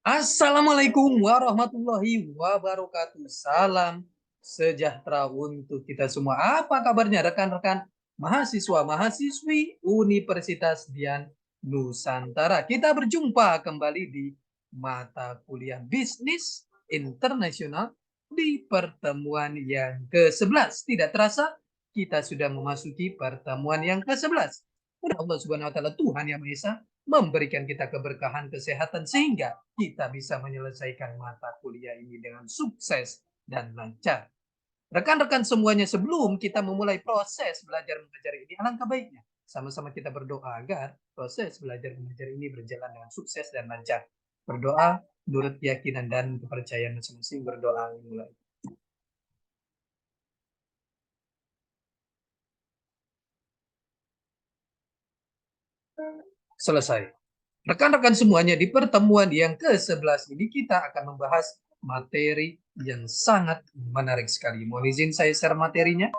Assalamualaikum warahmatullahi wabarakatuh. Salam sejahtera untuk kita semua. Apa kabarnya rekan-rekan mahasiswa-mahasiswi Universitas Dian Nusantara? Kita berjumpa kembali di mata kuliah Bisnis Internasional di pertemuan yang ke-11. Tidak terasa kita sudah memasuki pertemuan yang ke-11. Mudah Allah Subhanahu wa taala Tuhan Yang Maha Esa memberikan kita keberkahan kesehatan sehingga kita bisa menyelesaikan mata kuliah ini dengan sukses dan lancar. Rekan-rekan semuanya, sebelum kita memulai proses belajar mengajar ini, alangkah baiknya sama-sama kita berdoa agar proses belajar mengajar ini berjalan dengan sukses dan lancar. Berdoa menurut keyakinan dan kepercayaan masing-masing. Berdoa mulai. Selesai. Rekan-rekan semuanya, di pertemuan yang ke-11 ini kita akan membahas materi yang sangat menarik sekali. Mohon izin saya share materinya.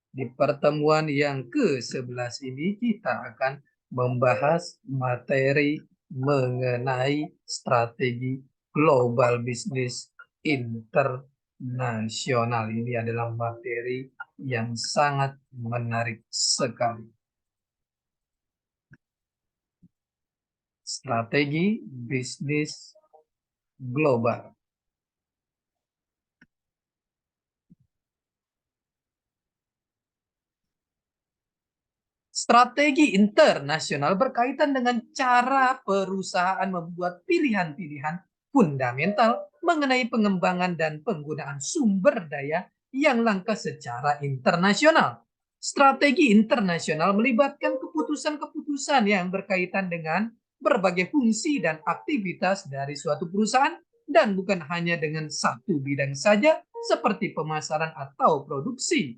Di pertemuan yang ke-11 ini kita akan membahas materi mengenai strategi global bisnis internasional. Ini adalah materi yang sangat menarik sekali. Strategi bisnis global. Strategi internasional berkaitan dengan cara perusahaan membuat pilihan-pilihan fundamental mengenai pengembangan dan penggunaan sumber daya yang langka secara internasional. Strategi internasional melibatkan keputusan-keputusan yang berkaitan dengan berbagai fungsi dan aktivitas dari suatu perusahaan dan bukan hanya dengan satu bidang saja seperti pemasaran atau produksi.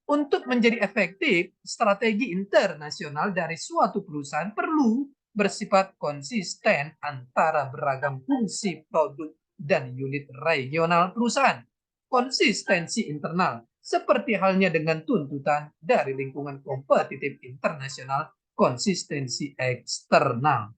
Untuk menjadi efektif, strategi internasional dari suatu perusahaan perlu bersifat konsisten antara beragam fungsi produk dan unit regional perusahaan. Konsistensi internal, seperti halnya dengan tuntutan dari lingkungan kompetitif internasional, konsistensi eksternal.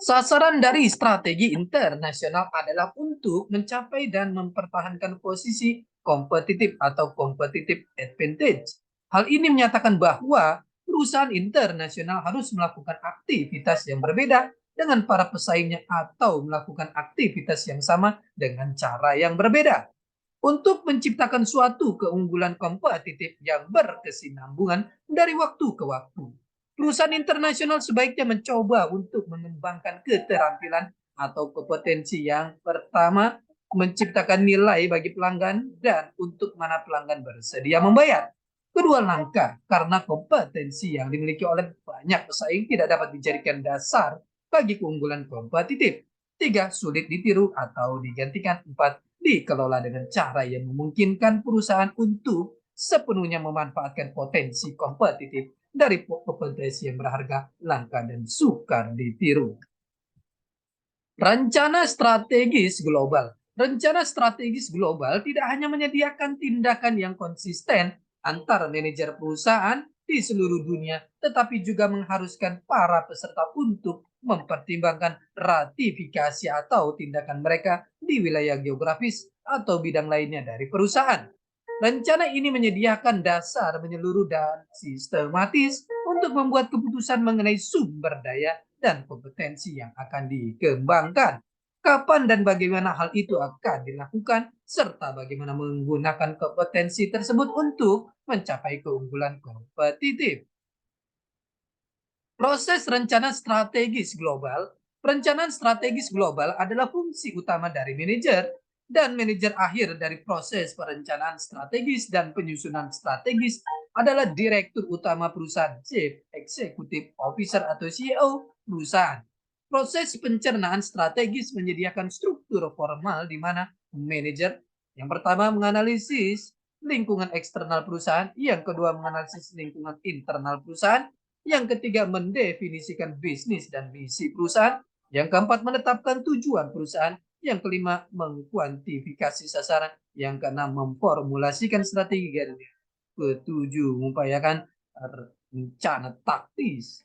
Sasaran dari strategi internasional adalah untuk mencapai dan mempertahankan posisi kompetitif atau competitive advantage. Hal ini menyatakan bahwa perusahaan internasional harus melakukan aktivitas yang berbeda dengan para pesaingnya atau melakukan aktivitas yang sama dengan cara yang berbeda. Untuk menciptakan suatu keunggulan kompetitif yang berkesinambungan dari waktu ke waktu. Perusahaan internasional sebaiknya mencoba untuk mengembangkan keterampilan atau kompetensi yang pertama, menciptakan nilai bagi pelanggan dan untuk mana pelanggan bersedia membayar. Kedua langkah, karena kompetensi yang dimiliki oleh banyak pesaing tidak dapat dijadikan dasar bagi keunggulan kompetitif. Tiga, sulit ditiru atau digantikan. Empat, dikelola dengan cara yang memungkinkan perusahaan untuk sepenuhnya memanfaatkan potensi kompetitif dari kompetensi yang berharga, langka, dan sukar ditiru. Rencana strategis global. Rencana strategis global tidak hanya menyediakan tindakan yang konsisten antara manajer perusahaan di seluruh dunia, tetapi juga mengharuskan para peserta untuk mempertimbangkan ratifikasi atau tindakan mereka di wilayah geografis atau bidang lainnya dari perusahaan. Rencana ini menyediakan dasar menyeluruh dan sistematis untuk membuat keputusan mengenai sumber daya dan kompetensi yang akan dikembangkan. Kapan dan bagaimana hal itu akan dilakukan, serta bagaimana menggunakan kompetensi tersebut untuk mencapai keunggulan kompetitif. Proses rencana strategis global. Perencanaan strategis global adalah fungsi utama dari manajer dan manajer akhir dari proses perencanaan strategis dan penyusunan strategis adalah direktur utama perusahaan, Chief Executive Officer atau CEO perusahaan. Proses pencernaan strategis menyediakan struktur formal di mana manajer yang pertama menganalisis lingkungan eksternal perusahaan, yang kedua menganalisis lingkungan internal perusahaan, yang ketiga, mendefinisikan bisnis dan misi perusahaan. Yang keempat, menetapkan tujuan perusahaan. Yang kelima, mengkuantifikasi sasaran. Yang keenam, memformulasikan strategi. Dan yang ketujuh, mengupayakan rencana taktis.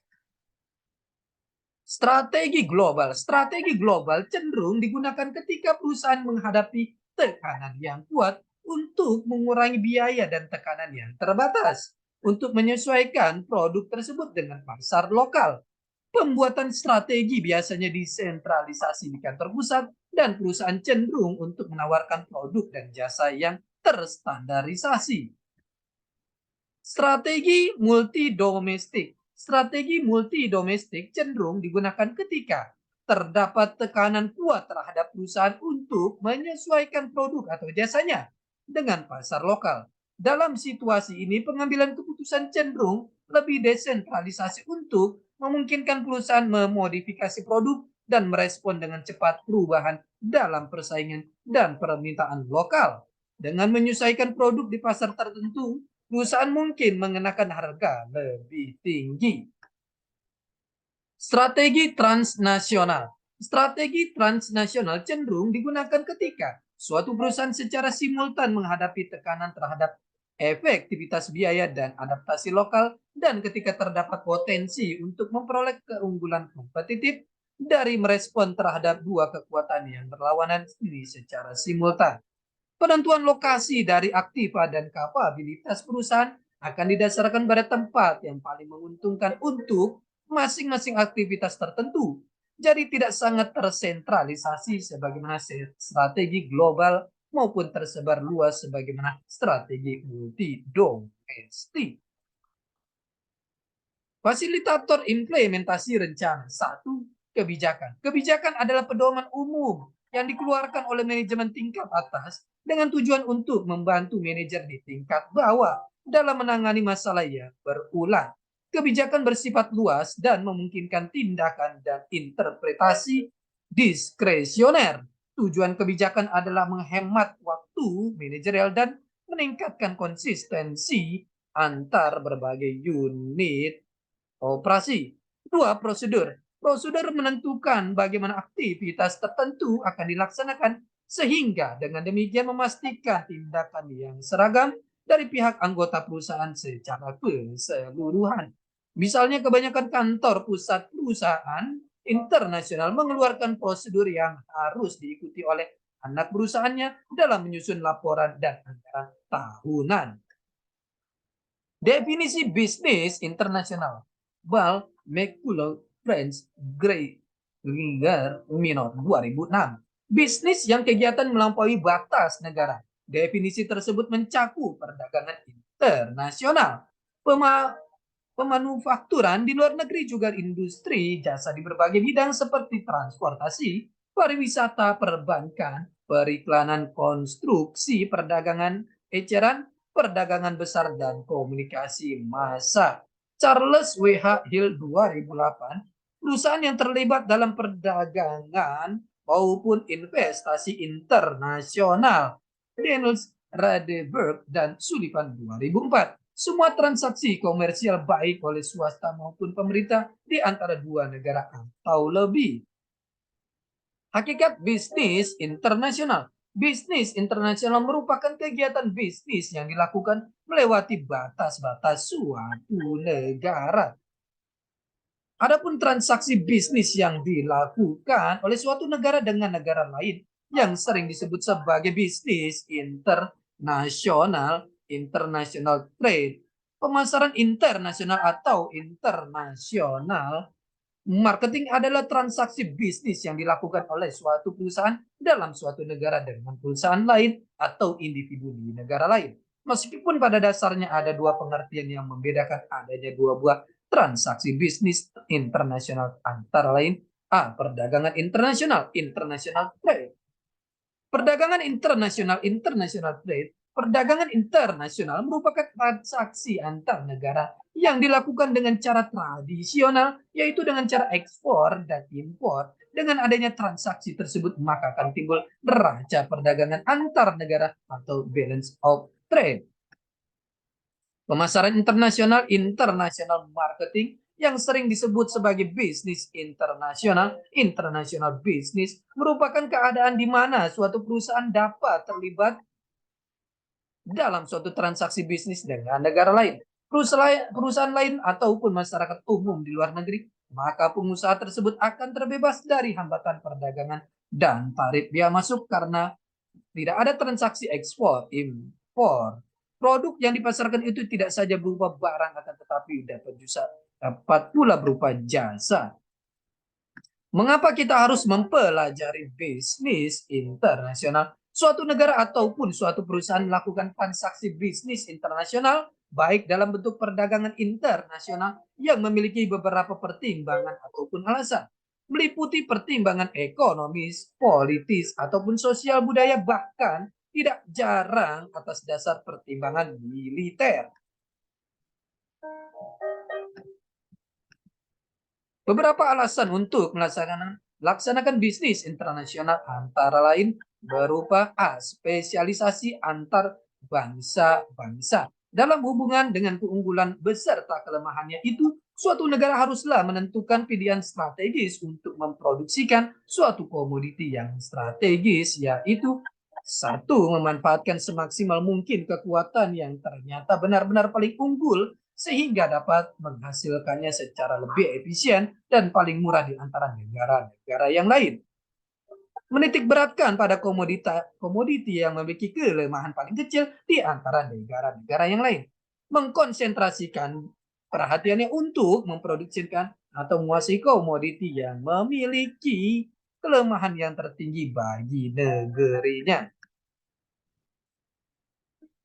Strategi global. Strategi global cenderung digunakan ketika perusahaan menghadapi tekanan yang kuat untuk mengurangi biaya dan tekanan yang terbatas untuk menyesuaikan produk tersebut dengan pasar lokal. Pembuatan strategi biasanya disentralisasi di kantor pusat dan perusahaan cenderung untuk menawarkan produk dan jasa yang terstandarisasi. Strategi multidomestik. Strategi multidomestik cenderung digunakan ketika terdapat tekanan kuat terhadap perusahaan untuk menyesuaikan produk atau jasanya dengan pasar lokal. Dalam situasi ini, pengambilan keputusan cenderung lebih desentralisasi untuk memungkinkan perusahaan memodifikasi produk dan merespon dengan cepat perubahan dalam persaingan dan permintaan lokal. Dengan menyesuaikan produk di pasar tertentu, perusahaan mungkin mengenakan harga lebih tinggi. Strategi transnasional. Strategi transnasional cenderung digunakan ketika suatu perusahaan secara simultan menghadapi tekanan terhadap efektivitas biaya dan adaptasi lokal, dan ketika terdapat potensi untuk memperoleh keunggulan kompetitif dari merespon terhadap dua kekuatan yang berlawanan ini secara simultan. Penentuan lokasi dari aktiva dan kapabilitas perusahaan akan didasarkan pada tempat yang paling menguntungkan untuk masing-masing aktivitas tertentu. Jadi tidak sangat tersentralisasi sebagaimana strategi global maupun tersebar luas sebagaimana strategi multidomestik. Fasilitator implementasi rencana. 1. Kebijakan. Kebijakan adalah pedoman umum yang dikeluarkan oleh manajemen tingkat atas dengan tujuan untuk membantu manajer di tingkat bawah dalam menangani masalah yang berulang. Kebijakan bersifat luas dan memungkinkan tindakan dan interpretasi diskresioner. Tujuan kebijakan adalah menghemat waktu manajerial dan meningkatkan konsistensi antar berbagai unit operasi. 2. Prosedur. Prosedur menentukan bagaimana aktivitas tertentu akan dilaksanakan sehingga dengan demikian memastikan tindakan yang seragam dari pihak anggota perusahaan secara keseluruhan. Misalnya kebanyakan kantor pusat perusahaan internasional mengeluarkan prosedur yang harus diikuti oleh anak perusahaannya dalam menyusun laporan dan anggaran tahunan. Definisi bisnis internasional. Ball, McCullough, French, Gray, Ringer, Minor, 2006. Bisnis yang kegiatan melampaui batas negara. Definisi tersebut mencakup perdagangan internasional, pemanufakturan di luar negeri, juga industri jasa di berbagai bidang seperti transportasi, pariwisata, perbankan, periklanan, konstruksi, perdagangan eceran, perdagangan besar, dan komunikasi massa. Charles W.H. Hill 2008, perusahaan yang terlibat dalam perdagangan maupun investasi internasional. Daniels, Radeberg, dan Sullivan 2004. Semua transaksi komersial baik oleh swasta maupun pemerintah di antara dua negara atau lebih. Hakikat bisnis internasional. Bisnis internasional merupakan kegiatan bisnis yang dilakukan melewati batas-batas suatu negara. Adapun transaksi bisnis yang dilakukan oleh suatu negara dengan negara lain yang sering disebut sebagai bisnis internasional, international trade, pemasaran internasional atau internasional marketing adalah transaksi bisnis yang dilakukan oleh suatu perusahaan dalam suatu negara dengan perusahaan lain atau individu di negara lain. Meskipun pada dasarnya ada dua pengertian yang membedakan adanya dua buah transaksi bisnis internasional, antara lain A. Perdagangan internasional, international trade. Perdagangan internasional, international trade. Perdagangan internasional merupakan transaksi antar negara yang dilakukan dengan cara tradisional, yaitu dengan cara ekspor dan impor. Dengan adanya transaksi tersebut, maka akan timbul neraca perdagangan antar negara atau balance of trade. Pemasaran internasional, international marketing, yang sering disebut sebagai bisnis internasional, international business, merupakan keadaan di mana suatu perusahaan dapat terlibat dalam suatu transaksi bisnis dengan negara lain, perusahaan lain ataupun masyarakat umum di luar negeri maka pengusaha tersebut akan terbebas dari hambatan perdagangan dan tarif biaya masuk karena tidak ada transaksi ekspor, impor. Produk yang dipasarkan itu tidak saja berupa barang akan tetapi dapat pula berupa jasa. Mengapa kita harus mempelajari bisnis internasional? Suatu negara ataupun suatu perusahaan melakukan transaksi bisnis internasional baik dalam bentuk perdagangan internasional yang memiliki beberapa pertimbangan ataupun alasan, meliputi pertimbangan ekonomis, politis, ataupun sosial budaya, bahkan tidak jarang atas dasar pertimbangan militer. Beberapa alasan untuk melaksanakan bisnis internasional antara lain berupa spesialisasi antar bangsa-bangsa. Dalam hubungan dengan keunggulan beserta kelemahannya itu, suatu negara haruslah menentukan pilihan strategis untuk memproduksikan suatu komoditi yang strategis, yaitu satu, memanfaatkan semaksimal mungkin kekuatan yang ternyata benar-benar paling unggul sehingga dapat menghasilkannya secara lebih efisien dan paling murah di antara negara-negara yang lain. Menitik beratkan pada komoditi yang memiliki kelemahan paling kecil di antara negara-negara yang lain. Mengkonsentrasikan perhatiannya untuk memproduksikan atau menguasai komoditi yang memiliki kelemahan yang tertinggi bagi negerinya.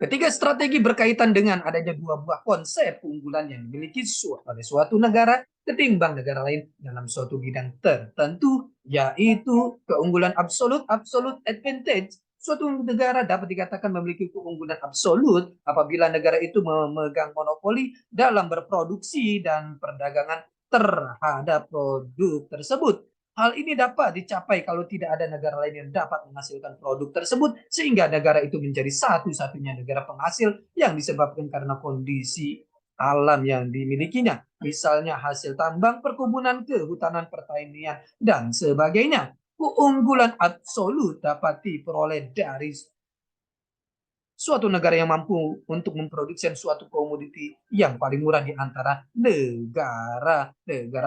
Ketiga strategi berkaitan dengan adanya dua buah konsep keunggulan yang dimiliki oleh suatu negara ketimbang negara lain dalam suatu bidang tertentu, yaitu keunggulan absolut advantage. Suatu negara dapat dikatakan memiliki keunggulan absolut apabila negara itu memegang monopoli dalam berproduksi dan perdagangan terhadap produk tersebut. Hal ini dapat dicapai kalau tidak ada negara lain yang dapat menghasilkan produk tersebut, sehingga negara itu menjadi satu-satunya negara penghasil yang disebabkan karena kondisi alam yang dimilikinya. Misalnya hasil tambang, perkebunan, kehutanan, pertanian, dan sebagainya. Keunggulan absolut dapat diperoleh dari suatu negara yang mampu untuk memproduksi suatu komoditi yang paling murah di antara negara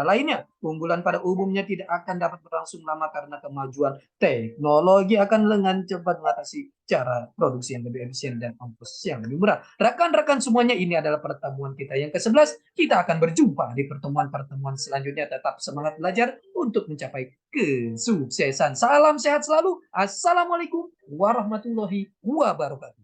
lainnya. Keunggulan pada umumnya tidak akan dapat berlangsung lama karena kemajuan teknologi akan dengan cepat mengatasi cara produksi yang lebih efisien dan ongkos yang lebih murah. Rekan-rekan semuanya, ini adalah pertemuan kita yang ke-11. Kita akan berjumpa di pertemuan-pertemuan selanjutnya. Tetap semangat belajar untuk mencapai kesuksesan. Salam sehat selalu. Assalamualaikum warahmatullahi wabarakatuh.